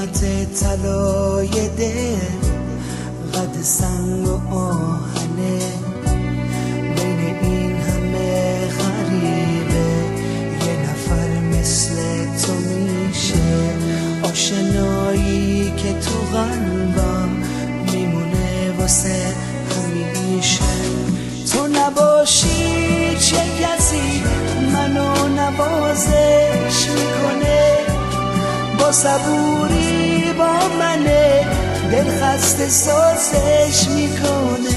قیمت طلای دل قد سنگ و آهنه، بین این همه غریبه یه نفر مثل تو میشه. آشنایی که تو قلبم میمونه واسه همیشه. تو نباشی چه کسی منو نوازش میکنه، با صبوری با منه دل خسته سازش میکنه.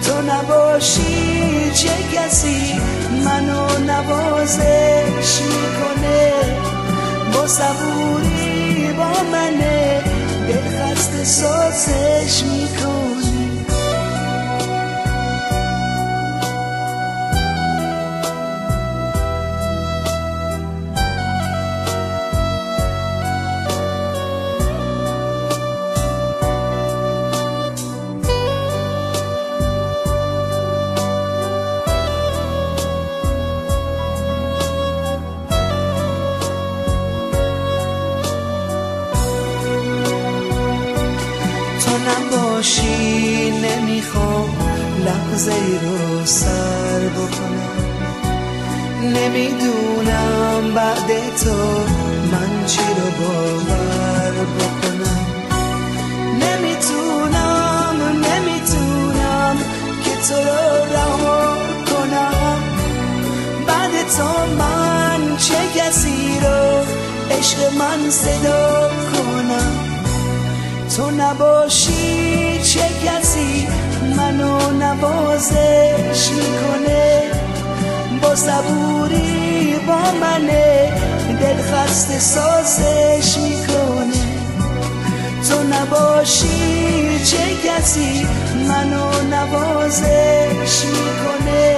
تو نباشی چه کسی منو نوازش میکنه، با صبوری با منه دل خسته سازش میکنه. نباشی نمیخوام لحظه ای رو سر بکنم، نمیدونم بعد تو من چی رو باور بکنم. نمیتونم که تو رو رها کنم، بعد تو من چه کسی رو عشق من صدا کنم. تو نباشی چه کسی منو نوازش میکنه، با صبوری با منه دل خسته سازش میکنه. تو نباشی چه کسی منو نوازش میکنه،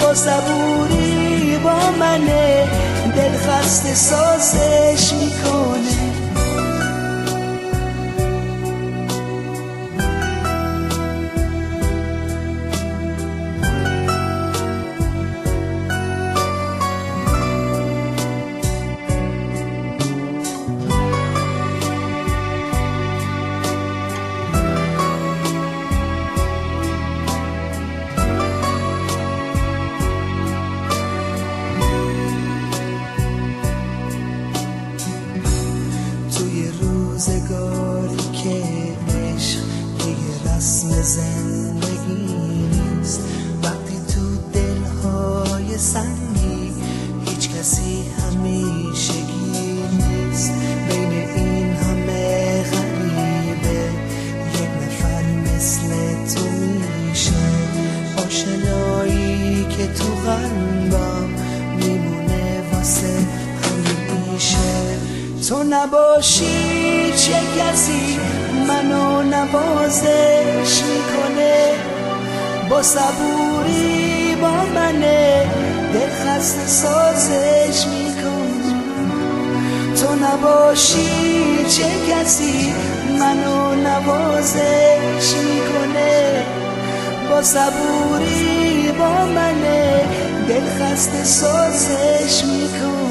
با صبوری با منه دل خسته سازش میکنه. روزگاری که عشق یه رسم زندگی نیست، وقتی تو دلهای سنگی هیچ کسی همیشگی نیست. بین این همه غریبه یک نفر مثل تو میشه. آشنایی که تو قلبم میمونه واسه همیشه. تو نباشی چه کسی منو نوازش میکنه، با صبوری با منه دل خسته سازش میکنه. تو نباشی چه کسی منو نوازش میکنه، با صبوری با منه دل خسته سازش میکنه.